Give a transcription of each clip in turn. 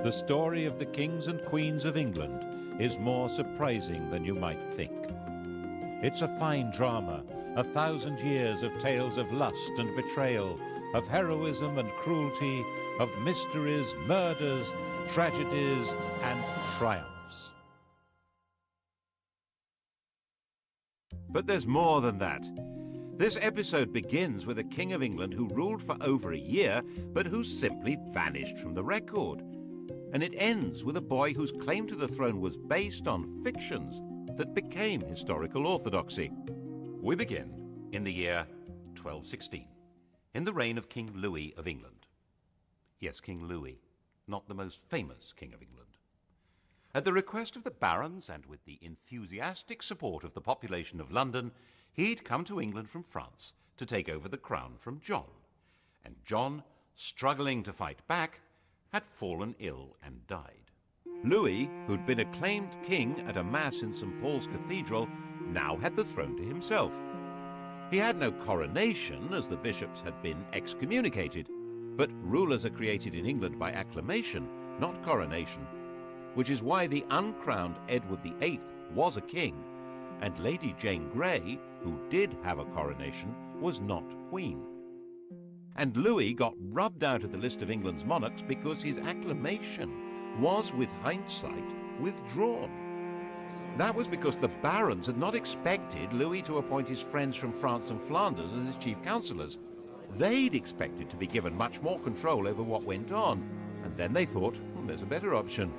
The story of the kings and queens of England is more surprising than you might think. It's a fine drama, 1,000 years of tales of lust and betrayal, of heroism and cruelty, of mysteries, murders, tragedies, and triumphs. But there's more than that. This episode begins with a king of England who ruled for over a year, but who simply vanished from the record. And it ends with a boy whose claim to the throne was based on fictions that became historical orthodoxy. We begin in the year 1216, in the reign of King Louis of England. Yes, King Louis, not the most famous king of England. At the request of the barons and with the enthusiastic support of the population of London, he'd come to England from France to take over the crown from John. And John, struggling to fight back, had fallen ill and died. Louis, who'd been acclaimed king at a mass in St. Paul's Cathedral, now had the throne to himself. He had no coronation, as the bishops had been excommunicated, but rulers are created in England by acclamation, not coronation, which is why the uncrowned Edward VIII was a king, and Lady Jane Grey, who did have a coronation, was not queen. And Louis got rubbed out of the list of England's monarchs because his acclamation was, with hindsight, withdrawn. That was because the barons had not expected Louis to appoint his friends from France and Flanders as his chief counsellors. They'd expected to be given much more control over what went on, and then they thought, there's a better option.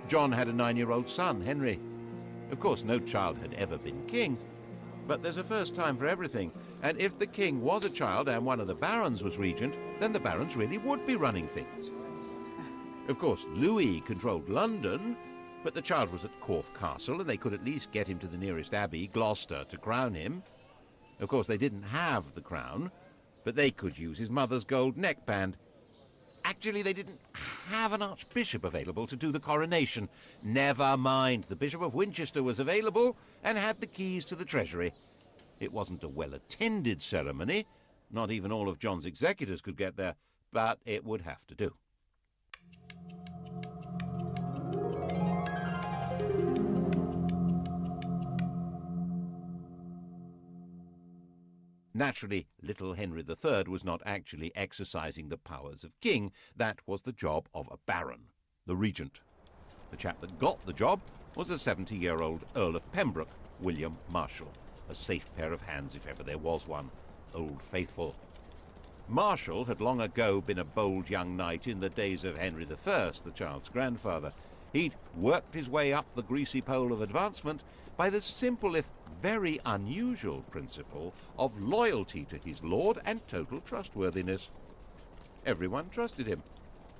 John had a 9-year-old son, Henry. Of course, no child had ever been king, but there's a first time for everything, and if the king was a child and one of the barons was regent, then the barons really would be running things. Of course, Louis controlled London, but the child was at Corfe Castle, and they could at least get him to the nearest abbey, Gloucester, to crown him. Of course, they didn't have the crown, but they could use his mother's gold neckband. Actually, they didn't have an archbishop available to do the coronation. Never mind, the Bishop of Winchester was available and had the keys to the treasury. It wasn't a well-attended ceremony. Not even all of John's executors could get there, but it would have to do. Naturally, little Henry III was not actually exercising the powers of king. That was the job of a baron, the regent. The chap that got the job was a 70-year-old Earl of Pembroke, William Marshal, a safe pair of hands if ever there was one, Old Faithful. Marshal had long ago been a bold young knight in the days of Henry I, the child's grandfather. He'd worked his way up the greasy pole of advancement by the simple, if very unusual, principle of loyalty to his lord and total trustworthiness. Everyone trusted him,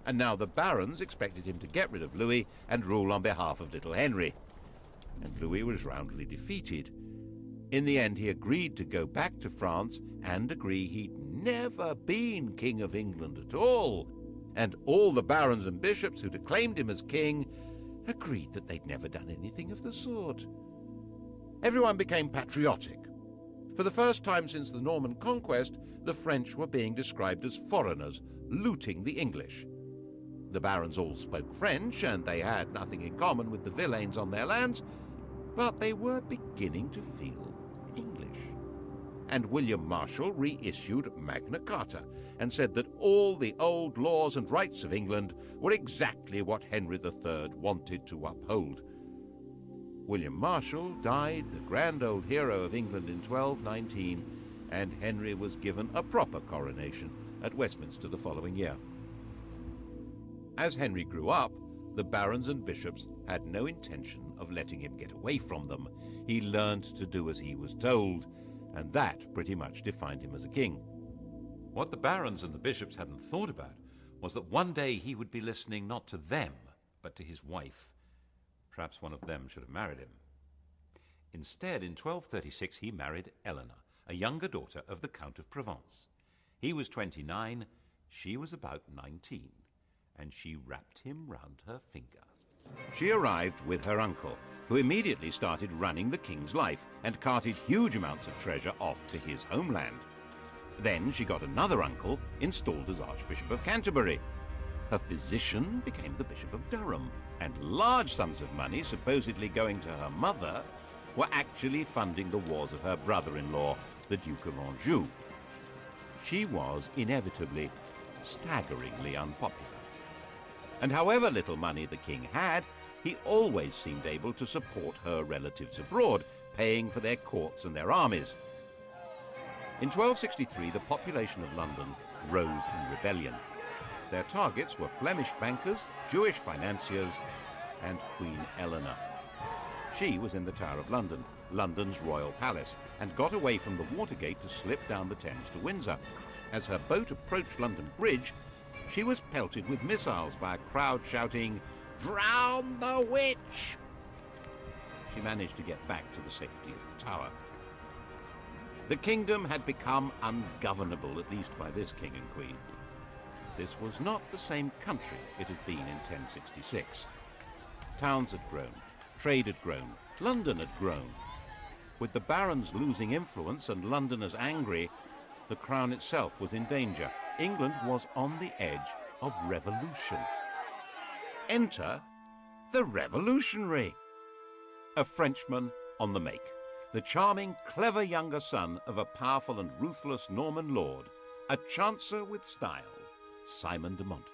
and now the barons expected him to get rid of Louis and rule on behalf of little Henry. And Louis was roundly defeated. In the end, he agreed to go back to France and agree he'd never been King of England at all. And all the barons and bishops who'd acclaimed him as king agreed that they'd never done anything of the sort. Everyone became patriotic. For the first time since the Norman conquest, the French were being described as foreigners, looting the English. The barons all spoke French, and they had nothing in common with the villeins on their lands, but they were beginning to feel English. And William Marshal reissued Magna Carta and said that all the old laws and rights of England were exactly what Henry III wanted to uphold. William Marshal died, the grand old hero of England, in 1219, and Henry was given a proper coronation at Westminster the following year. As Henry grew up, the barons and bishops had no intention of letting him get away from them. He learned to do as he was told, and that pretty much defined him as a king. What the barons and the bishops hadn't thought about was that one day he would be listening not to them, but to his wife. Perhaps one of them should have married him. Instead, in 1236, he married Eleanor, a younger daughter of the Count of Provence. He was 29, she was about 19, and she wrapped him round her finger. She arrived with her uncle, who immediately started running the king's life and carted huge amounts of treasure off to his homeland. Then she got another uncle installed as Archbishop of Canterbury. Her physician became the Bishop of Durham, and large sums of money, supposedly going to her mother, were actually funding the wars of her brother-in-law, the Duke of Anjou. She was inevitably staggeringly unpopular. And however little money the king had, he always seemed able to support her relatives abroad, paying for their courts and their armies. In 1263, the population of London rose in rebellion. Their targets were Flemish bankers, Jewish financiers, and Queen Eleanor. She was in the Tower of London, London's royal palace, and got away from the Watergate to slip down the Thames to Windsor. As her boat approached London Bridge, she was pelted with missiles by a crowd shouting, "Drown the witch!" She managed to get back to the safety of the Tower. The kingdom had become ungovernable, at least by this king and queen. This was not the same country it had been in 1066. Towns had grown, trade had grown, London had grown. With the barons losing influence and Londoners angry, the crown itself was in danger. England was on the edge of revolution. Enter the revolutionary, a Frenchman on the make, the charming, clever younger son of a powerful and ruthless Norman lord, a chancer with style, Simon de Montfort.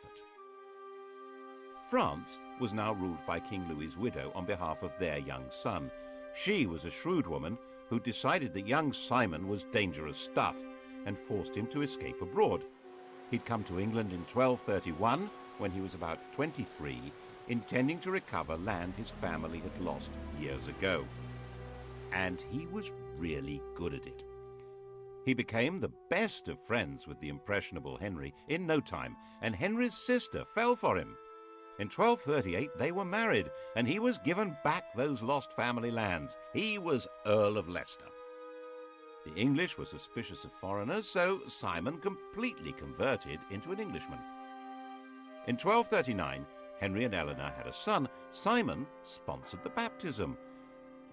France was now ruled by King Louis's widow on behalf of their young son. She was a shrewd woman who decided that young Simon was dangerous stuff and forced him to escape abroad. He'd come to England in 1231, when he was about 23, intending to recover land his family had lost years ago. And he was really good at it. He became the best of friends with the impressionable Henry in no time, and Henry's sister fell for him. In 1238 they were married, and he was given back those lost family lands. He was Earl of Leicester. The English were suspicious of foreigners, so Simon completely converted into an Englishman. In 1239, Henry and Eleanor had a son. Simon sponsored the baptism.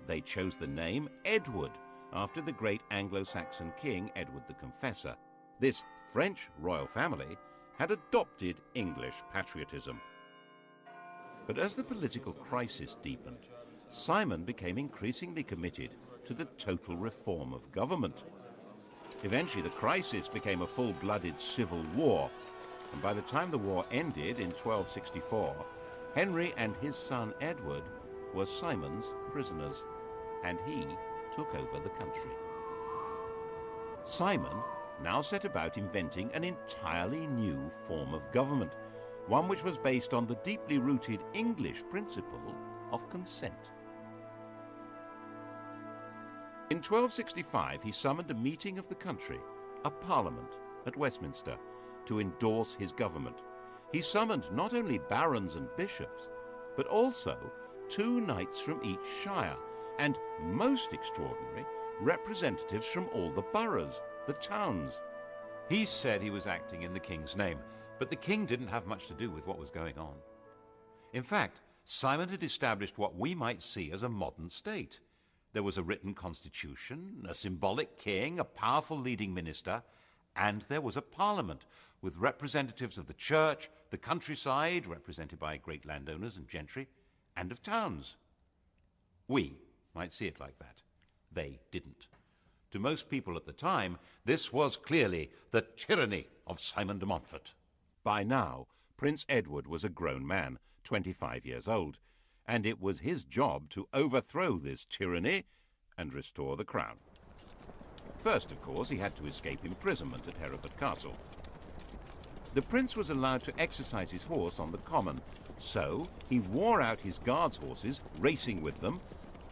They chose the name Edward, after the great Anglo-Saxon king Edward the Confessor. This French royal family had adopted English patriotism. But as the political crisis deepened, Simon became increasingly committed to the total reform of government. Eventually, the crisis became a full-blooded civil war, and by the time the war ended in 1264, Henry and his son Edward were Simon's prisoners, and he took over the country. Simon now set about inventing an entirely new form of government, one which was based on the deeply rooted English principle of consent. In 1265, he summoned a meeting of the country, a parliament, at Westminster, to endorse his government. He summoned not only barons and bishops, but also 2 knights from each shire, and, most extraordinary, representatives from all the boroughs, the towns. He said he was acting in the king's name, but the king didn't have much to do with what was going on. In fact, Simon had established what we might see as a modern state. There was a written constitution, a symbolic king, a powerful leading minister, and there was a parliament with representatives of the church, the countryside, represented by great landowners and gentry, and of towns. We might see it like that. They didn't. To most people at the time, this was clearly the tyranny of Simon de Montfort. By now, Prince Edward was a grown man, 25 years old, and it was his job to overthrow this tyranny and restore the crown. First, of course, he had to escape imprisonment at Hereford Castle. The prince was allowed to exercise his horse on the common, so he wore out his guards' horses, racing with them,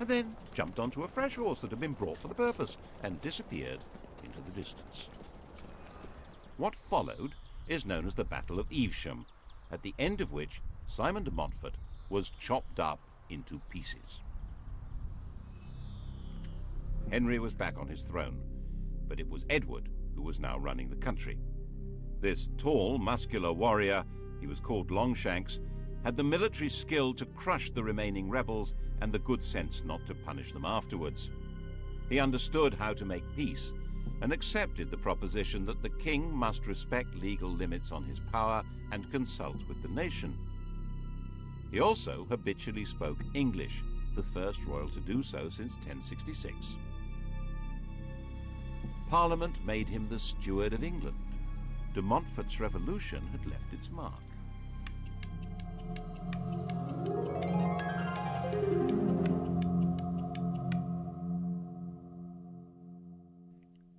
and then jumped onto a fresh horse that had been brought for the purpose and disappeared into the distance. What followed is known as the Battle of Evesham, at the end of which Simon de Montfort was chopped up into pieces. Henry was back on his throne, but it was Edward who was now running the country. This tall, muscular warrior, he was called Longshanks, had the military skill to crush the remaining rebels and the good sense not to punish them afterwards. He understood how to make peace, and accepted the proposition that the king must respect legal limits on his power and consult with the nation. He also habitually spoke English, the first royal to do so since 1066. Parliament made him the steward of England. De Montfort's revolution had left its mark.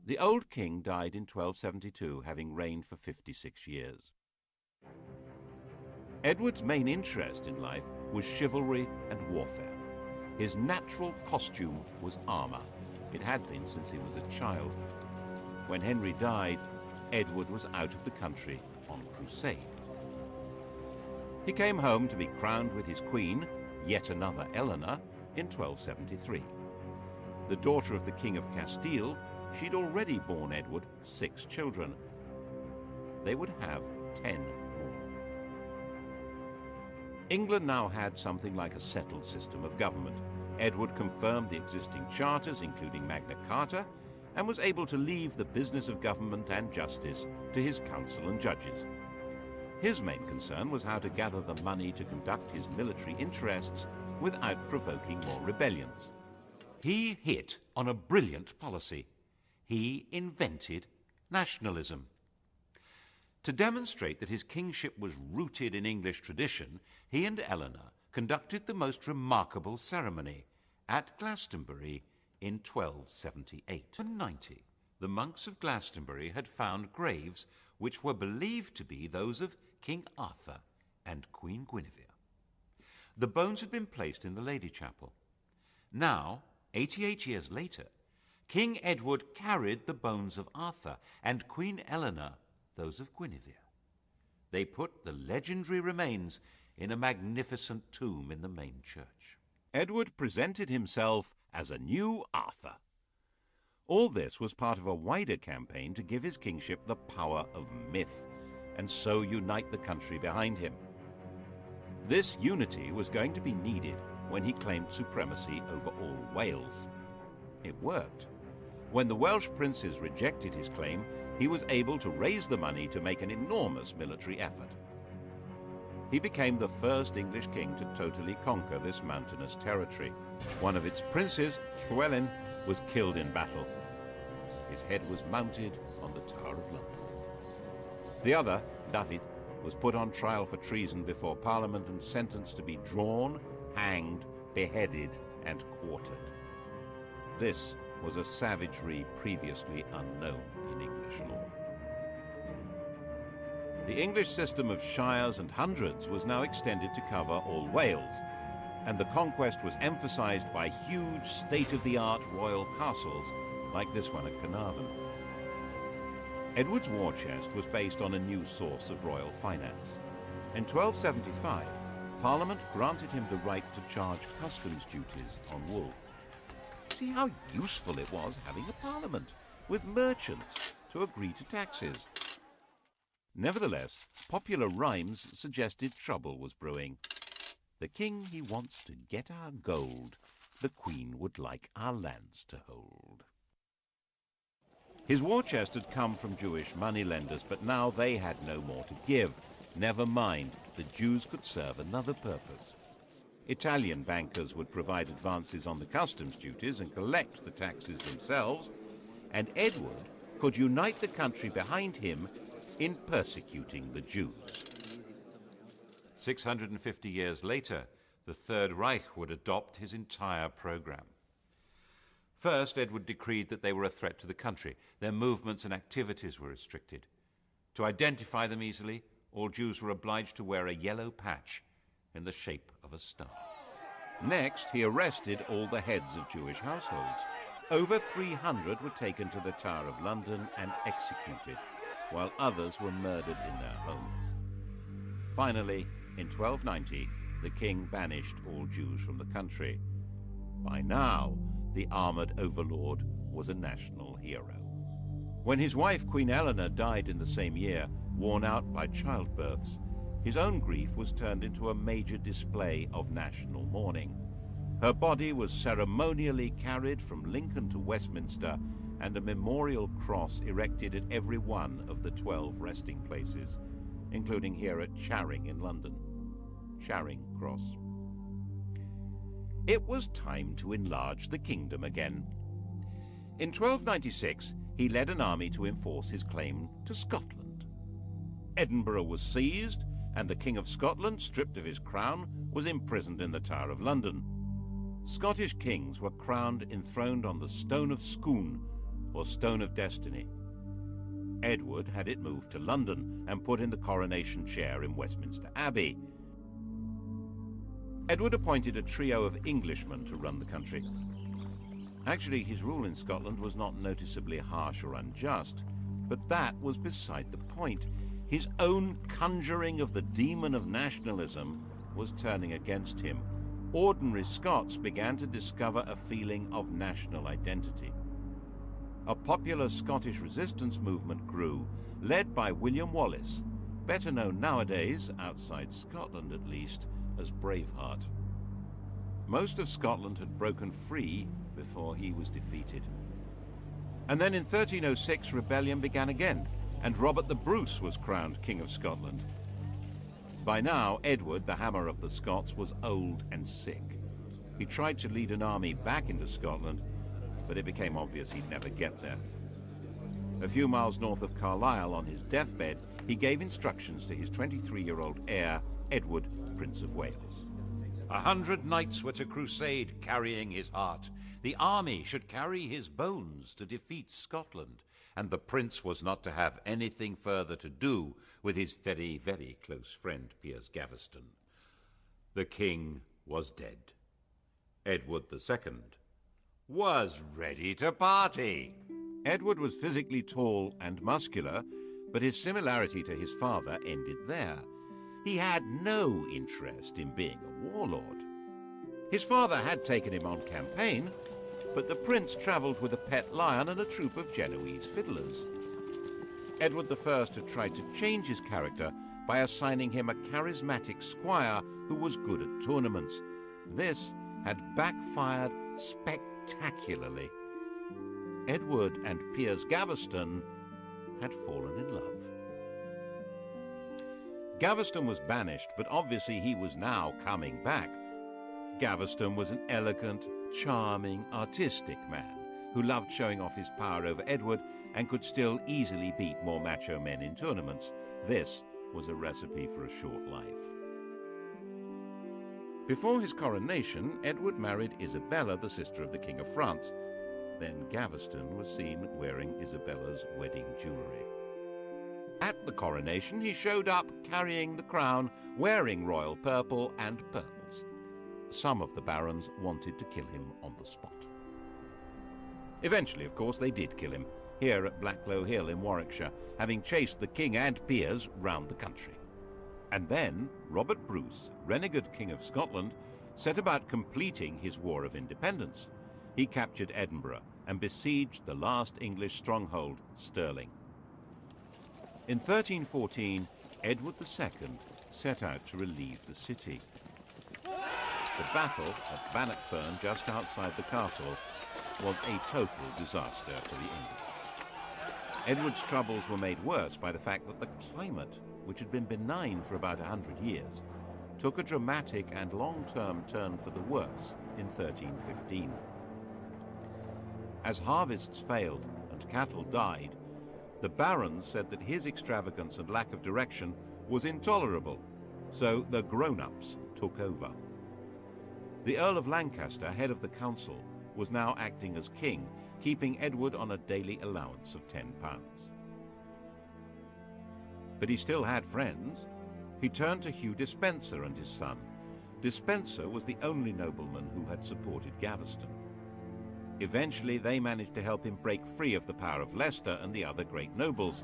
The old king died in 1272, having reigned for 56 years. Edward's main interest in life was chivalry and warfare. His natural costume was armor. It had been since he was a child. When Henry died, Edward was out of the country on crusade. He came home to be crowned with his queen, yet another Eleanor, in 1273. The daughter of the King of Castile, she'd already borne Edward 6 children. They would have 10 more. England now had something like a settled system of government. Edward confirmed the existing charters, including Magna Carta, and was able to leave the business of government and justice to his council and judges. His main concern was how to gather the money to conduct his military interests without provoking more rebellions. He hit on a brilliant policy. He invented nationalism. To demonstrate that his kingship was rooted in English tradition, he and Eleanor conducted the most remarkable ceremony at Glastonbury in 1278. In 90, the monks of Glastonbury had found graves which were believed to be those of King Arthur and Queen Guinevere. The bones had been placed in the Lady Chapel. Now, 88 years later, King Edward carried the bones of Arthur and Queen Eleanor those of Guinevere. They put the legendary remains in a magnificent tomb in the main church. Edward presented himself as a new Arthur. All this was part of a wider campaign to give his kingship the power of myth, and so unite the country behind him. This unity was going to be needed when he claimed supremacy over all Wales. It worked. When the Welsh princes rejected his claim, he was able to raise the money to make an enormous military effort. He became the first English king to totally conquer this mountainous territory. One of its princes, Llywelyn, was killed in battle. His head was mounted on the Tower of London. The other, David, was put on trial for treason before Parliament and sentenced to be drawn, hanged, beheaded, and quartered. This was a savagery previously unknown in English law. The English system of shires and hundreds was now extended to cover all Wales, and the conquest was emphasized by huge state-of-the-art royal castles like this one at Carnarvon. Edward's war chest was based on a new source of royal finance. In 1275, Parliament granted him the right to charge customs duties on wool. See how useful it was having a parliament, with merchants to agree to taxes. Nevertheless, popular rhymes suggested trouble was brewing. The king he wants to get our gold, the queen would like our lands to hold. His war chest had come from Jewish moneylenders, but now they had no more to give. Never mind, the Jews could serve another purpose. Italian bankers would provide advances on the customs duties and collect the taxes themselves, and Edward could unite the country behind him in persecuting the Jews. 650 years later, the Third Reich would adopt his entire program. First, Edward decreed that they were a threat to the country. Their movements and activities were restricted. To identify them easily, all Jews were obliged to wear a yellow patch in the shape of a star. Next, he arrested all the heads of Jewish households. Over 300 were taken to the Tower of London and executed, while others were murdered in their homes. Finally, in 1290, the king banished all Jews from the country. By now, the armored overlord was a national hero. When his wife, Queen Eleanor, died in the same year, worn out by childbirths, his own grief was turned into a major display of national mourning. Her body was ceremonially carried from Lincoln to Westminster and a memorial cross erected at every one of the 12 resting places, including here at Charing in London. Charing Cross. It was time to enlarge the kingdom again. In 1296, he led an army to enforce his claim to Scotland. Edinburgh was seized, and the King of Scotland, stripped of his crown, was imprisoned in the Tower of London. Scottish kings were crowned enthroned on the Stone of Scone, or Stone of Destiny. Edward had it moved to London and put in the coronation chair in Westminster Abbey. Edward appointed a trio of Englishmen to run the country. Actually, his rule in Scotland was not noticeably harsh or unjust, but that was beside the point. His own conjuring of the demon of nationalism was turning against him. Ordinary Scots began to discover a feeling of national identity. A popular Scottish resistance movement grew, led by William Wallace, better known nowadays, outside Scotland at least, as Braveheart. Most of Scotland had broken free before he was defeated. And then in 1306 rebellion began again, and Robert the Bruce was crowned King of Scotland. By now, Edward, the Hammer of the Scots, was old and sick. He tried to lead an army back into Scotland, but it became obvious he'd never get there. A few miles north of Carlisle, on his deathbed, he gave instructions to his 23-year-old heir, Edward, Prince of Wales. 100 knights were to crusade, carrying his heart. The army should carry his bones to defeat Scotland, and the prince was not to have anything further to do with his very, very close friend, Piers Gaveston. The king was dead. Edward II was ready to party. Edward was physically tall and muscular, but his similarity to his father ended there. He had no interest in being a warlord. His father had taken him on campaign, but the prince travelled with a pet lion and a troupe of Genoese fiddlers. Edward I had tried to change his character by assigning him a charismatic squire who was good at tournaments. This had backfired spectacularly. Edward and Piers Gaveston had fallen in love. Gaveston was banished, but obviously he was now coming back. Gaveston was an elegant, charming, artistic man who loved showing off his power over Edward and could still easily beat more macho men in tournaments. This was a recipe for a short life. Before his coronation, Edward married Isabella, the sister of the King of France. Then Gaveston was seen wearing Isabella's wedding jewellery. At the coronation, he showed up carrying the crown, wearing royal purple and pearls. Some of the barons wanted to kill him on the spot. Eventually, of course, they did kill him, here at Blacklow Hill in Warwickshire, having chased the king and Piers round the country. And then Robert Bruce, renegade King of Scotland, set about completing his War of Independence. He captured Edinburgh and besieged the last English stronghold, Stirling. In 1314, Edward II set out to relieve the city. The battle at Bannockburn, just outside the castle, was a total disaster for the English. Edward's troubles were made worse by the fact that the climate, which had been benign for about 100 years, took a dramatic and long-term turn for the worse in 1315. As harvests failed and cattle died, the barons said that his extravagance and lack of direction was intolerable, so the grown-ups took over. The Earl of Lancaster, head of the council, was now acting as king, keeping Edward on a daily allowance of £10. But he still had friends. He turned to Hugh Despenser and his son. Despenser was the only nobleman who had supported Gaveston. Eventually, they managed to help him break free of the power of Leicester and the other great nobles.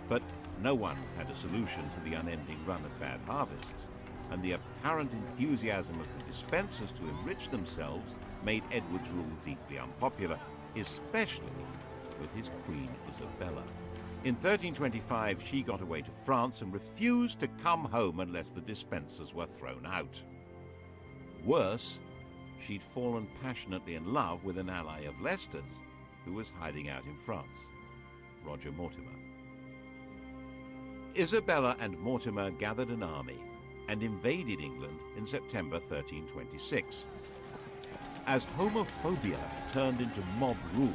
But no one had a solution to the unending run of bad harvests, and the apparent enthusiasm of the Despensers to enrich themselves made Edward's rule deeply unpopular, especially with his queen Isabella. In 1325, she got away to France and refused to come home unless the Despensers were thrown out. Worse, she'd fallen passionately in love with an ally of Leicester's, who was hiding out in France, Roger Mortimer. Isabella and Mortimer gathered an army and invaded England in September 1326. As homophobia turned into mob rule,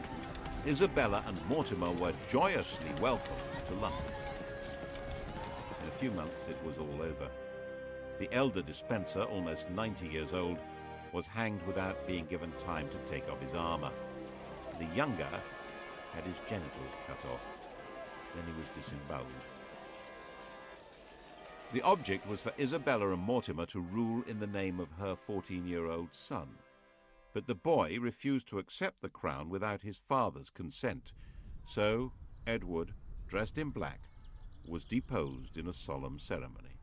Isabella and Mortimer were joyously welcomed to London. In a few months it was all over. The elder Despenser, almost 90 years old, was hanged without being given time to take off his armour. The younger had his genitals cut off. Then he was disemboweled. The object was for Isabella and Mortimer to rule in the name of her 14-year-old son. But the boy refused to accept the crown without his father's consent. So Edward, dressed in black, was deposed in a solemn ceremony.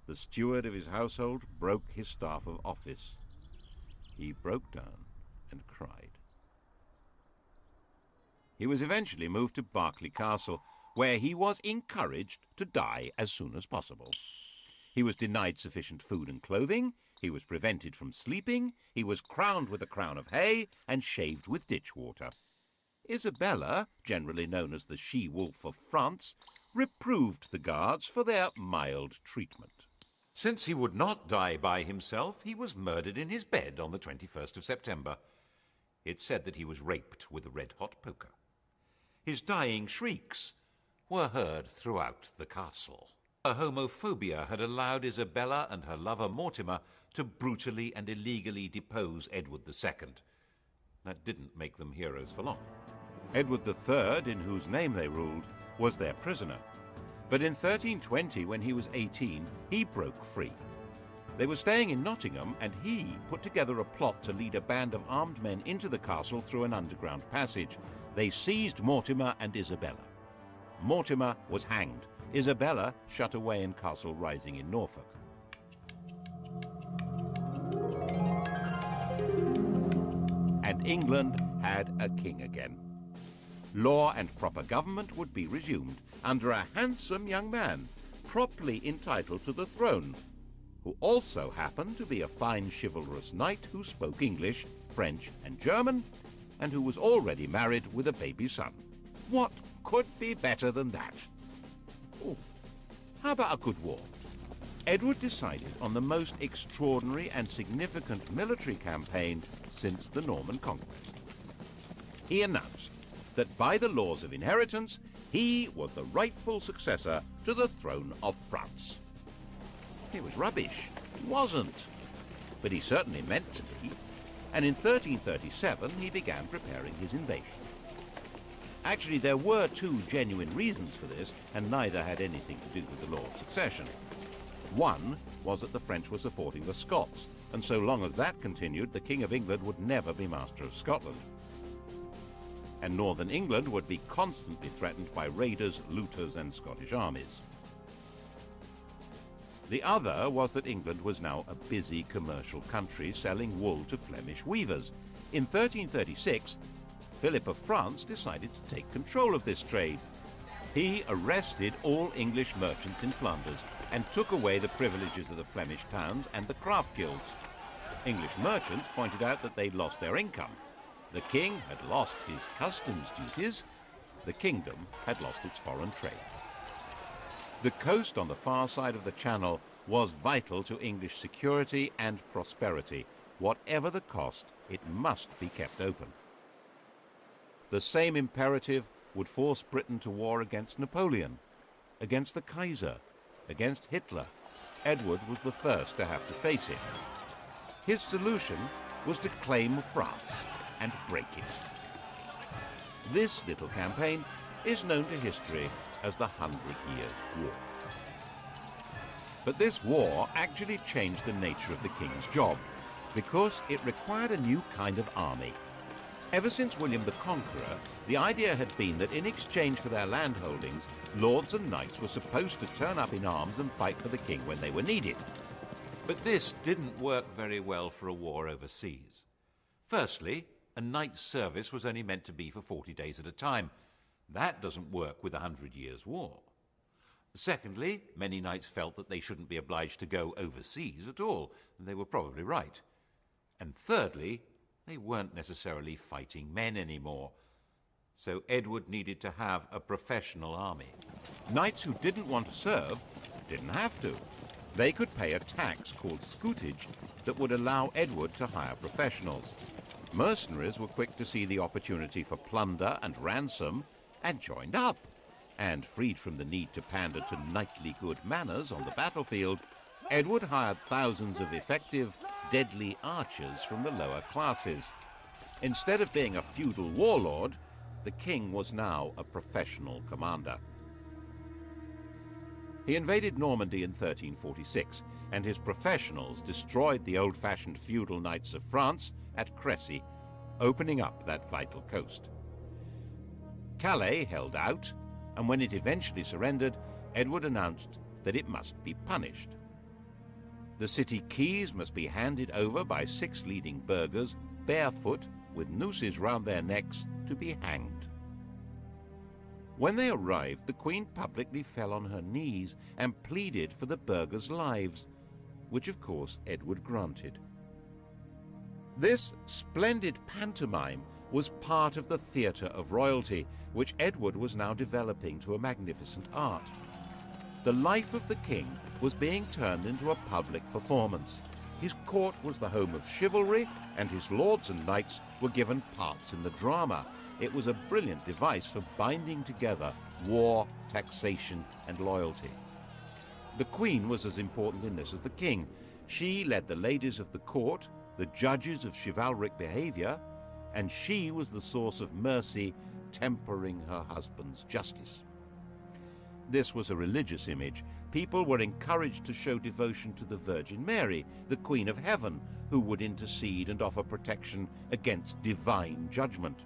The steward of his household broke his staff of office. He broke down and cried. He was eventually moved to Berkeley Castle, where he was encouraged to die as soon as possible. He was denied sufficient food and clothing, he was prevented from sleeping, he was crowned with a crown of hay and shaved with ditch water. Isabella, generally known as the She-Wolf of France, reproved the guards for their mild treatment. Since he would not die by himself, he was murdered in his bed on the 21st of September. It's said that he was raped with a red-hot poker. His dying shrieks were heard throughout the castle. Her homophobia had allowed Isabella and her lover Mortimer to brutally and illegally depose Edward II. That didn't make them heroes for long. Edward III, in whose name they ruled, was their prisoner. But in 1320, when he was 18, he broke free. They were staying in Nottingham, and he put together a plot to lead a band of armed men into the castle through an underground passage. They seized Mortimer and Isabella. Mortimer was hanged. Isabella shut away in Castle Rising in Norfolk. And England had a king again. Law and proper government would be resumed under a handsome young man, properly entitled to the throne, who also happened to be a fine chivalrous knight who spoke English, French, and German, and who was already married with a baby son. What could be better than that? Oh, how about a good war? Edward decided on the most extraordinary and significant military campaign since the Norman Conquest. He announced that by the laws of inheritance, he was the rightful successor to the throne of France. It was rubbish. It wasn't. But he certainly meant to be. And in 1337, he began preparing his invasion. Actually, there were two genuine reasons for this, and neither had anything to do with the law of succession. One was that the French were supporting the Scots, and so long as that continued, the King of England would never be master of Scotland. And northern England would be constantly threatened by raiders, looters, and Scottish armies. The other was that England was now a busy commercial country selling wool to Flemish weavers. In 1336, Philip of France decided to take control of this trade. He arrested all English merchants in Flanders and took away the privileges of the Flemish towns and the craft guilds. English merchants pointed out that they'd lost their income. The king had lost his customs duties. The kingdom had lost its foreign trade. The coast on the far side of the Channel was vital to English security and prosperity. Whatever the cost, it must be kept open. The same imperative would force Britain to war against Napoleon, against the Kaiser, against Hitler. Edward was the first to have to face it. His solution was to claim France and break it. This little campaign is known to history as the 100 Years' War. But this war actually changed the nature of the king's job, because it required a new kind of army. Ever since William the Conqueror, the idea had been that in exchange for their landholdings, lords and knights were supposed to turn up in arms and fight for the king when they were needed. But this didn't work very well for a war overseas. Firstly, a knight's service was only meant to be for 40 days at a time. That doesn't work with a 100 Years' War. Secondly, many knights felt that they shouldn't be obliged to go overseas at all, and they were probably right. And thirdly, they weren't necessarily fighting men anymore. So Edward needed to have a professional army. Knights who didn't want to serve didn't have to. They could pay a tax called scutage that would allow Edward to hire professionals. Mercenaries were quick to see the opportunity for plunder and ransom and joined up. And freed from the need to pander to knightly good manners on the battlefield, Edward hired thousands of effective, deadly archers from the lower classes. Instead of being a feudal warlord, the king was now a professional commander. He invaded Normandy in 1346, and his professionals destroyed the old-fashioned feudal knights of France at Crécy, opening up that vital coast. Calais held out, and when it eventually surrendered, Edward announced that it must be punished. The city keys must be handed over by 6 leading burghers, barefoot, with nooses round their necks, to be hanged. When they arrived, the Queen publicly fell on her knees and pleaded for the burghers' lives, which of course Edward granted. This splendid pantomime was part of the theatre of royalty, which Edward was now developing to a magnificent art. The life of the king was being turned into a public performance. His court was the home of chivalry, and his lords and knights were given parts in the drama. It was a brilliant device for binding together war, taxation, and loyalty. The Queen was as important in this as the king. She led the ladies of the court, the judges of chivalric behavior, and she was the source of mercy, tempering her husband's justice. This was a religious image. People were encouraged to show devotion to the Virgin Mary, the Queen of Heaven, who would intercede and offer protection against divine judgment.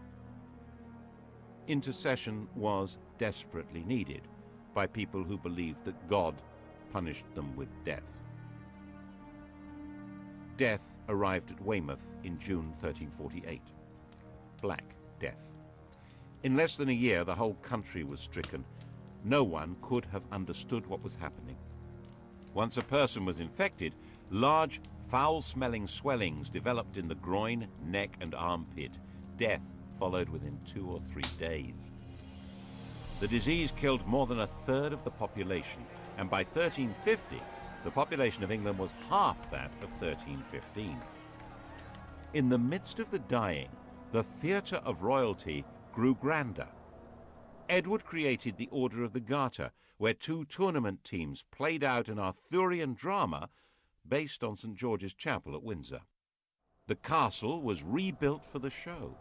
Intercession was desperately needed by people who believed that God punished them with death. Death arrived at Weymouth in June 1348. Black Death. In less than a year, the whole country was stricken. No one could have understood what was happening. Once a person was infected, large, foul-smelling swellings developed in the groin, neck, and armpit. Death followed within 2 or 3 days. The disease killed more than a third of the population, and by 1350, the population of England was half that of 1315. In the midst of the dying, the theatre of royalty grew grander. Edward created the Order of the Garter, where 2 tournament teams played out an Arthurian drama based on St. George's Chapel at Windsor. The castle was rebuilt for the show.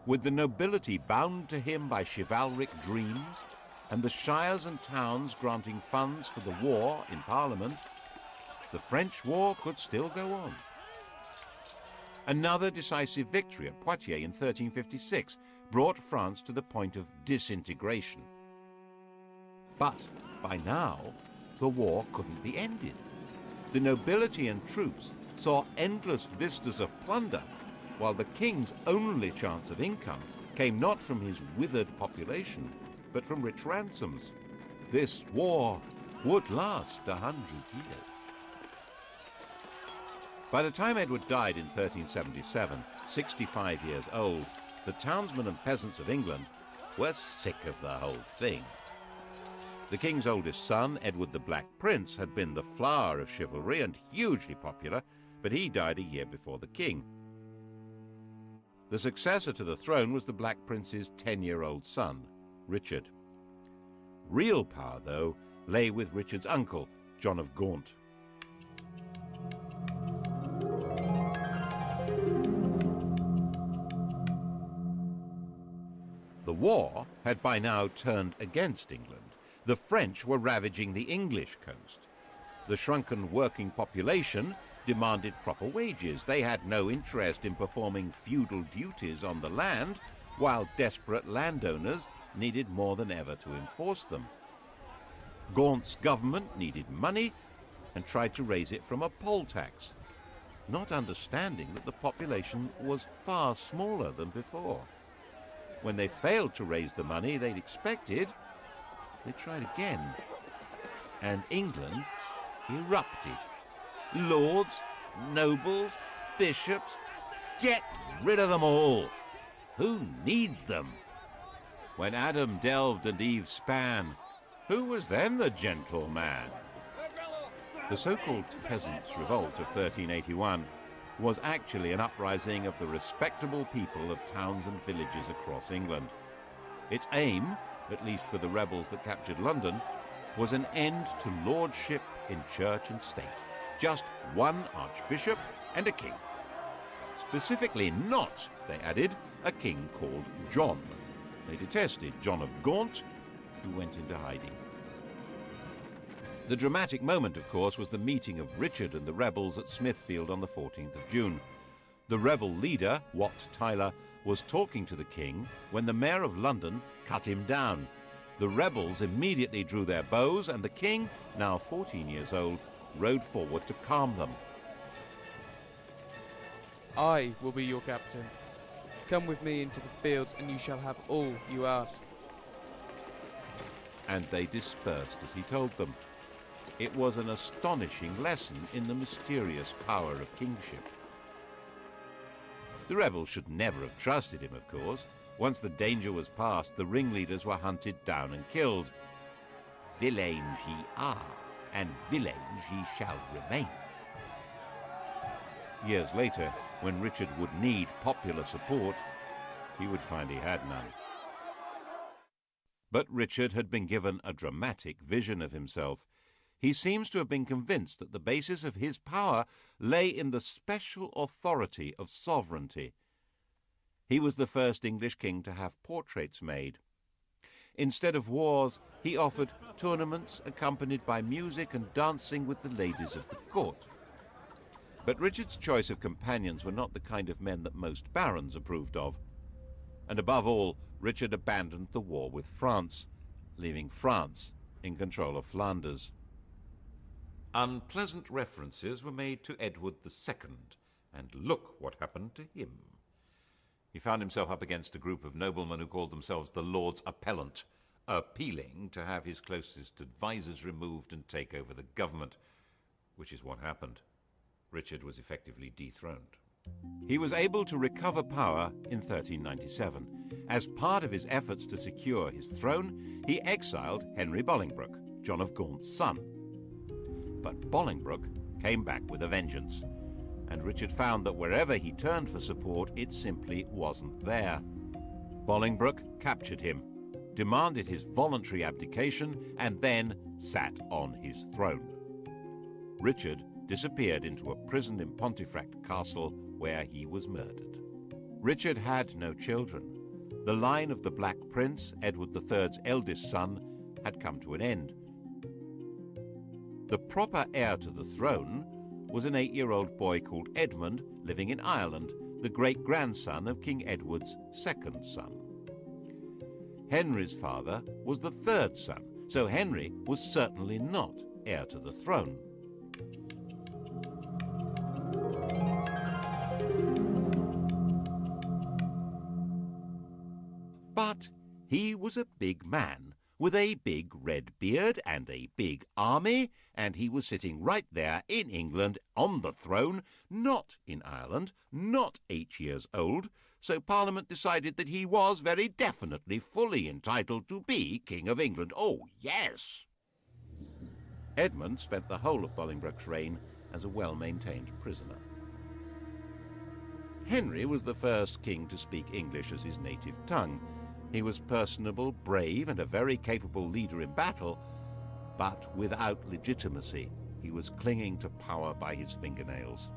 With the nobility bound to him by chivalric dreams, and the shires and towns granting funds for the war in Parliament, the French war could still go on. Another decisive victory at Poitiers in 1356 brought France to the point of disintegration. But by now, the war couldn't be ended. The nobility and troops saw endless vistas of plunder, while the king's only chance of income came not from his withered population, but from rich ransoms. This war would last 100 years. By the time Edward died in 1377, 65 years old, the townsmen and peasants of England were sick of the whole thing. The king's oldest son, Edward the Black Prince, had been the flower of chivalry and hugely popular, but he died a year before the king. The successor to the throne was the Black Prince's 10-year-old son, Richard. Real power, though, lay with Richard's uncle, John of Gaunt. The war had by now turned against England. The French were ravaging the English coast. The shrunken working population demanded proper wages. They had no interest in performing feudal duties on the land, while desperate landowners needed more than ever to enforce them. Gaunt's government needed money and tried to raise it from a poll tax, not understanding that the population was far smaller than before. When they failed to raise the money they'd expected, they tried again, and England erupted. Lords, nobles, bishops, get rid of them all. Who needs them? When Adam delved and Eve span, who was then the gentleman? The so-called Peasants' Revolt of 1381 was actually an uprising of the respectable people of towns and villages across England. Its aim, at least for the rebels that captured London, was an end to lordship in church and state. Just one archbishop and a king. Specifically not, they added, a king called John. They detested John of Gaunt, who went into hiding. The dramatic moment, of course, was the meeting of Richard and the rebels at Smithfield on the 14th of June. The rebel leader, Wat Tyler, was talking to the king when the mayor of London cut him down. The rebels immediately drew their bows, and the king, now 14 years old, rode forward to calm them. I will be your captain. Come with me into the fields, and you shall have all you ask. And they dispersed as he told them. It was an astonishing lesson in the mysterious power of kingship. The rebels should never have trusted him, of course. Once the danger was past, the ringleaders were hunted down and killed. Villains ye are, and villains ye shall remain. Years later, when Richard would need popular support, he would find he had none. But Richard had been given a dramatic vision of himself. He seems to have been convinced that the basis of his power lay in the special authority of sovereignty. He was the first English king to have portraits made. Instead of wars, he offered tournaments accompanied by music and dancing with the ladies of the court. But Richard's choice of companions were not the kind of men that most barons approved of. And above all, Richard abandoned the war with France, leaving France in control of Flanders. Unpleasant references were made to Edward II, and look what happened to him. He found himself up against a group of noblemen who called themselves the Lords Appellant, appealing to have his closest advisers removed and take over the government, which is what happened. Richard was effectively dethroned. He was able to recover power in 1397. As part of his efforts to secure his throne, he exiled Henry Bolingbroke, John of Gaunt's son. But Bolingbroke came back with a vengeance, and Richard found that wherever he turned for support, it simply wasn't there. Bolingbroke captured him, demanded his voluntary abdication, and then sat on his throne. Richard disappeared into a prison in Pontefract Castle, where he was murdered. Richard had no children. The line of the Black Prince, Edward III's eldest son, had come to an end. The proper heir to the throne was an 8-year-old boy called Edmund, living in Ireland, the great-grandson of King Edward's second son. Henry's father was the third son, so Henry was certainly not heir to the throne. But he was a big man, with a big red beard and a big army, and he was sitting right there in England on the throne, not in Ireland, not 8 years old, so Parliament decided that he was very definitely fully entitled to be King of England. Oh, yes! Edmund spent the whole of Bolingbroke's reign as a well-maintained prisoner. Henry was the first king to speak English as his native tongue. He was personable, brave, and a very capable leader in battle, but without legitimacy. He was clinging to power by his fingernails.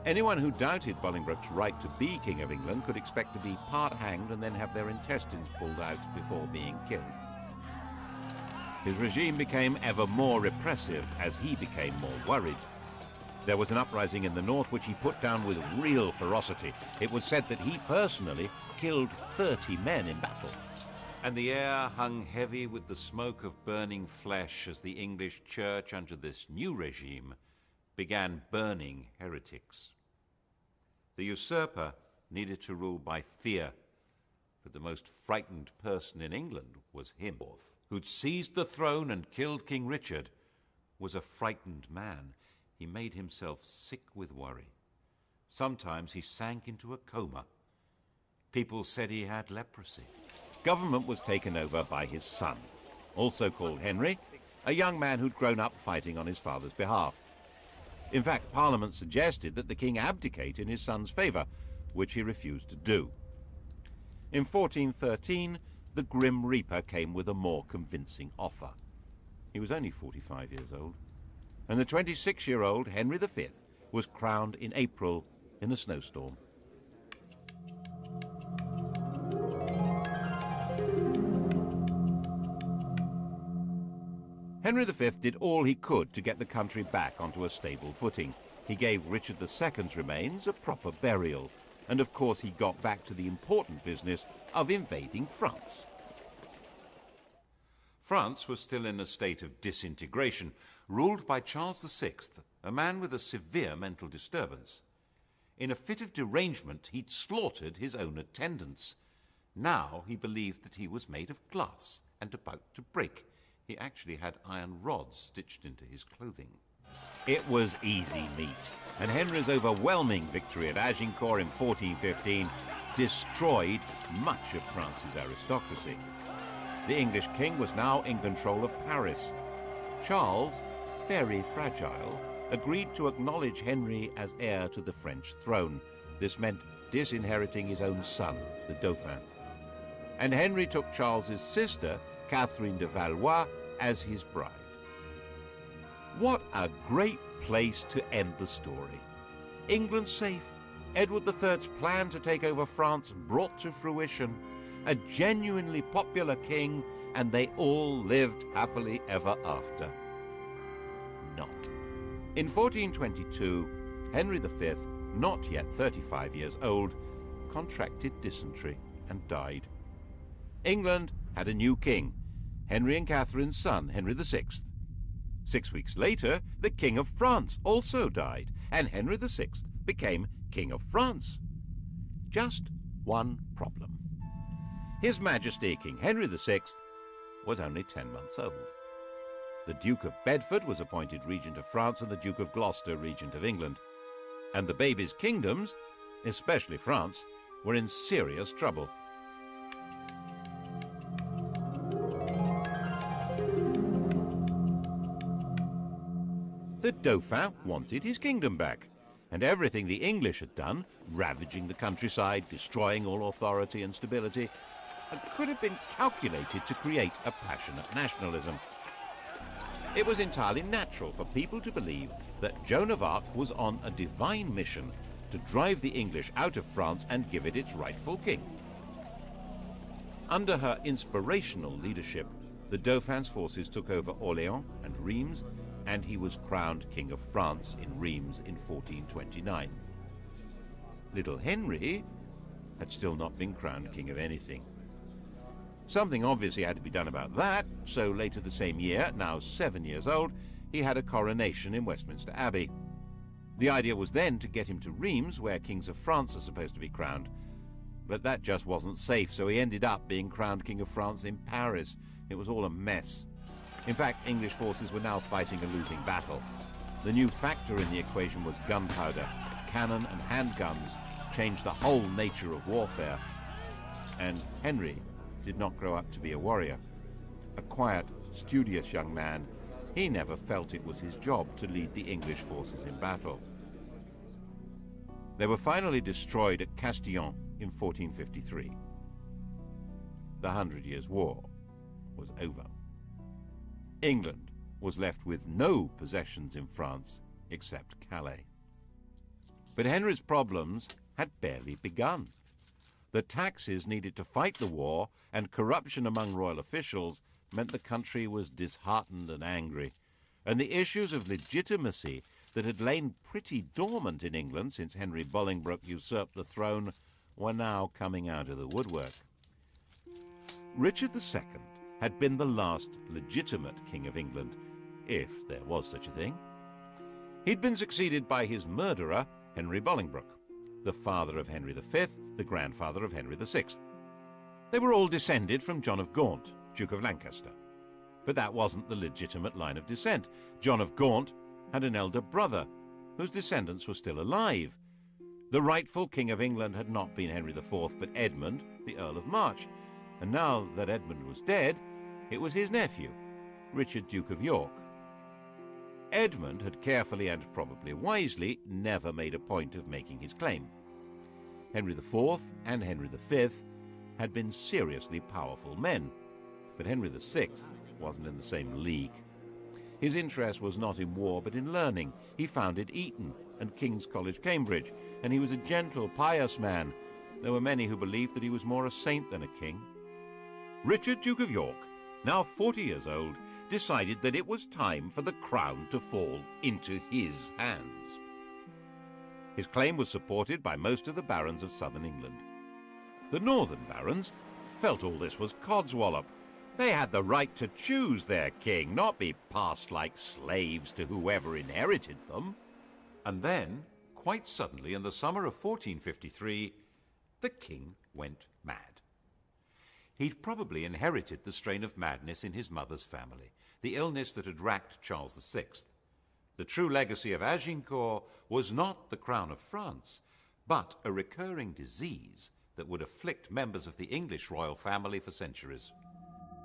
Anyone who doubted Bolingbroke's right to be King of England could expect to be part hanged and then have their intestines pulled out before being killed. His regime became ever more repressive as he became more worried. There was an uprising in the north which he put down with real ferocity. It was said that he personally killed 30 men in battle. And the air hung heavy with the smoke of burning flesh as the English church, under this new regime, began burning heretics. The usurper needed to rule by fear, but the most frightened person in England was him, who'd seized the throne and killed King Richard, was a frightened man. He made himself sick with worry. Sometimes he sank into a coma. People said he had leprosy. Government was taken over by his son, also called Henry, a young man who'd grown up fighting on his father's behalf. In fact, Parliament suggested that the king abdicate in his son's favour, which he refused to do. In 1413, the Grim Reaper came with a more convincing offer. He was only 45 years old, and the 26-year-old Henry V was crowned in April in a snowstorm. Henry V did all he could to get the country back onto a stable footing. He gave Richard II's remains a proper burial, and of course he got back to the important business of invading France. France was still in a state of disintegration, ruled by Charles VI, a man with a severe mental disturbance. In a fit of derangement, he'd slaughtered his own attendants. Now he believed that he was made of glass and about to break. He actually had iron rods stitched into his clothing. It was easy meat, and Henry's overwhelming victory at Agincourt in 1415 destroyed much of France's aristocracy. The English king was now in control of Paris. Charles, very fragile, agreed to acknowledge Henry as heir to the French throne. This meant disinheriting his own son, the Dauphin. And Henry took Charles's sister, Catherine de Valois, as his bride. What a great place to end the story. England safe, Edward III's plan to take over France brought to fruition, a genuinely popular king, and they all lived happily ever after. Not. In 1422, Henry V, not yet 35 years old, contracted dysentery and died. England had a new king, Henry and Catherine's son, Henry VI. 6 weeks later, the King of France also died, and Henry VI became King of France. Just one problem. His Majesty King Henry VI was only 10 months old. The Duke of Bedford was appointed Regent of France and the Duke of Gloucester Regent of England. And the baby's kingdoms, especially France, were in serious trouble. The Dauphin wanted his kingdom back, and everything the English had done, ravaging the countryside, destroying all authority and stability, could have been calculated to create a passionate nationalism. It was entirely natural for people to believe that Joan of Arc was on a divine mission to drive the English out of France and give it its rightful king. Under her inspirational leadership, the Dauphin's forces took over Orléans and Reims, and he was crowned King of France in Reims in 1429. Little Henry had still not been crowned king of anything. Something obviously had to be done about that, so later the same year, now 7 years old, he had a coronation in Westminster Abbey. The idea was then to get him to Reims, where kings of France are supposed to be crowned. But that just wasn't safe, so he ended up being crowned King of France in Paris. It was all a mess. In fact, English forces were now fighting a losing battle. The new factor in the equation was gunpowder. Cannon and handguns changed the whole nature of warfare. And Henry did not grow up to be a warrior. A quiet, studious young man, he never felt it was his job to lead the English forces in battle. They were finally destroyed at Castillon in 1453. The 100 Years' War was over. England was left with no possessions in France except Calais. But Henry's problems had barely begun. The taxes needed to fight the war and corruption among royal officials meant the country was disheartened and angry, and the issues of legitimacy that had lain pretty dormant in England since Henry Bolingbroke usurped the throne were now coming out of the woodwork. Richard II had been the last legitimate king of England, if there was such a thing. He'd been succeeded by his murderer, Henry Bolingbroke, the father of Henry V, the grandfather of Henry VI. They were all descended from John of Gaunt, Duke of Lancaster. But that wasn't the legitimate line of descent. John of Gaunt had an elder brother, whose descendants were still alive. The rightful King of England had not been Henry IV, but Edmund, the Earl of March. And now that Edmund was dead, it was his nephew, Richard, Duke of York. Edmund had carefully and probably wisely never made a point of making his claim. Henry IV and Henry V had been seriously powerful men, but Henry VI wasn't in the same league. His interest was not in war but in learning. He founded Eton and King's College, Cambridge, and he was a gentle, pious man. There were many who believed that he was more a saint than a king. Richard, Duke of York, now 40 years old, decided that it was time for the crown to fall into his hands. His claim was supported by most of the barons of southern England. The northern barons felt all this was codswallop. They had the right to choose their king, not be passed like slaves to whoever inherited them. And then, quite suddenly, in the summer of 1453, the king went mad. He'd probably inherited the strain of madness in his mother's family, the illness that had racked Charles VI. The true legacy of Agincourt was not the crown of France, but a recurring disease that would afflict members of the English royal family for centuries.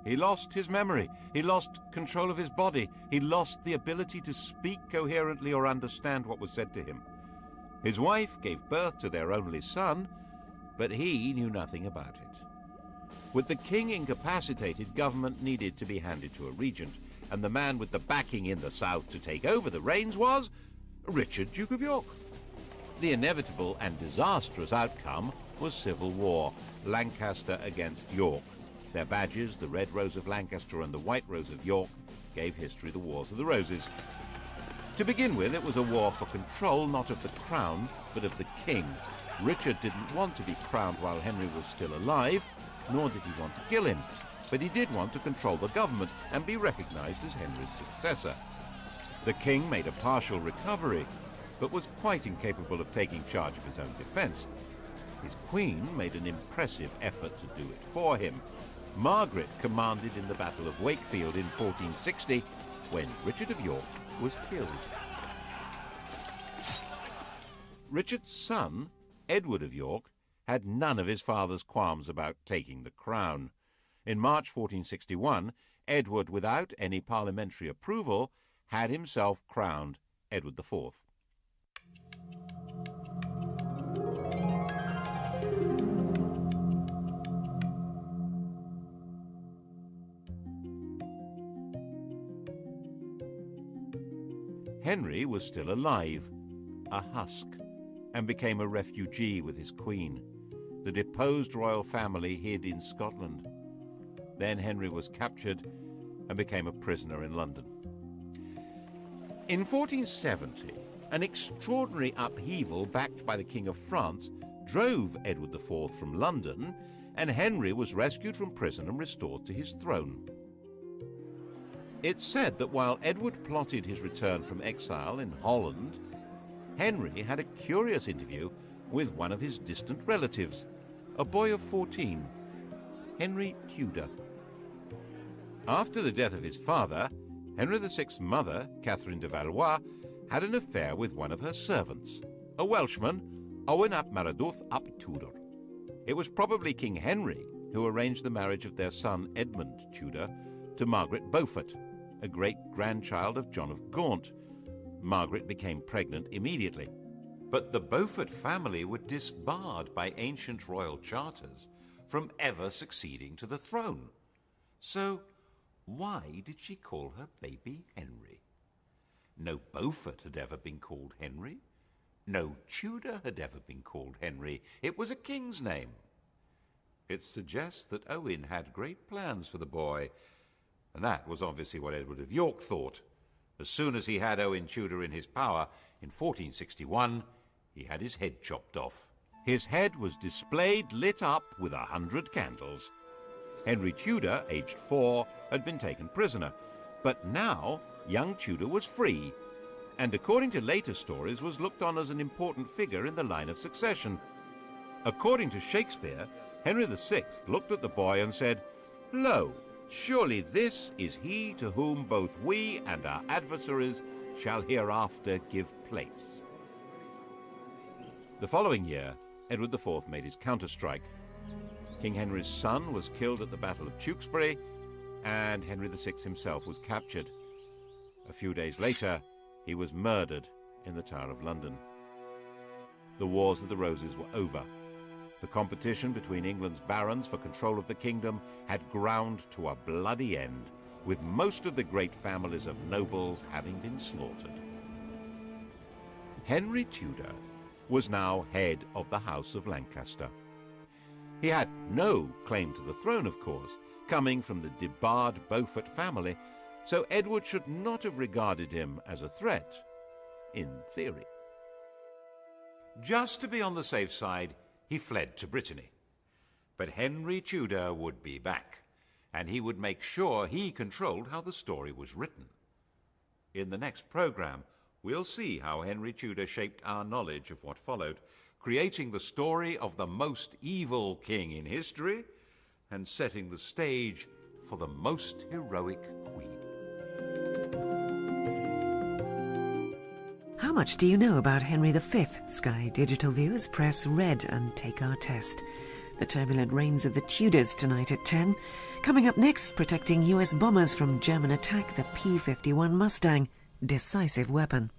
He lost his memory, he lost control of his body, he lost the ability to speak coherently or understand what was said to him. His wife gave birth to their only son, but he knew nothing about it. With the king incapacitated, government needed to be handed to a regent, and the man with the backing in the south to take over the reins was Richard, Duke of York. The inevitable and disastrous outcome was civil war, Lancaster against York. Their badges, the Red Rose of Lancaster and the White Rose of York, gave history the Wars of the Roses. To begin with, it was a war for control, not of the crown, but of the king. Richard didn't want to be crowned while Henry was still alive, nor did he want to kill him, but he did want to control the government and be recognized as Henry's successor. The king made a partial recovery, but was quite incapable of taking charge of his own defense. His queen made an impressive effort to do it for him. Margaret commanded in the Battle of Wakefield in 1460, when Richard of York was killed. Richard's son, Edward of York, had none of his father's qualms about taking the crown. In March 1461, Edward, without any parliamentary approval, had himself crowned Edward IV. Henry was still alive, a husk, and became a refugee with his queen. The deposed royal family hid in Scotland. Then Henry was captured and became a prisoner in London. In 1470, an extraordinary upheaval backed by the King of France drove Edward IV from London, and Henry was rescued from prison and restored to his throne. It's said that while Edward plotted his return from exile in Holland, Henry had a curious interview with one of his distant relatives, a boy of 14, Henry Tudor. After the death of his father, Henry VI's mother, Catherine de Valois, had an affair with one of her servants, a Welshman, Owen ap Maredudd ap Tudor. It was probably King Henry who arranged the marriage of their son Edmund Tudor to Margaret Beaufort, a great-grandchild of John of Gaunt. Margaret became pregnant immediately. But the Beaufort family were disbarred by ancient royal charters from ever succeeding to the throne. So why did she call her baby Henry? No Beaufort had ever been called Henry. No Tudor had ever been called Henry. It was a king's name. It suggests that Owen had great plans for the boy, and that was obviously what Edward of York thought. As soon as he had Owen Tudor in his power, in 1461, he had his head chopped off. His head was displayed, lit up with 100 candles. Henry Tudor, aged 4, had been taken prisoner, but now young Tudor was free, and according to later stories was looked on as an important figure in the line of succession. According to Shakespeare, Henry VI looked at the boy and said, "Lo, surely this is he to whom both we and our adversaries shall hereafter give place." The following year, Edward IV made his counter-strike. King Henry's son was killed at the Battle of Tewkesbury, and Henry VI himself was captured. A few days later, he was murdered in the Tower of London. The Wars of the Roses were over. The competition between England's barons for control of the kingdom had ground to a bloody end, with most of the great families of nobles having been slaughtered. Henry Tudor was now head of the House of Lancaster. He had no claim to the throne, of course, coming from the debarred Beaufort family, so Edward should not have regarded him as a threat, in theory. Just to be on the safe side, he fled to Brittany. But Henry Tudor would be back, and he would make sure he controlled how the story was written. In the next program, we'll see how Henry Tudor shaped our knowledge of what followed, creating the story of the most evil king in history and setting the stage for the most heroic queen. How much do you know about Henry V? Sky Digital viewers, press red and take our test. The turbulent reigns of the Tudors tonight at 10. Coming up next, protecting US bombers from German attack, the P-51 Mustang, decisive weapon.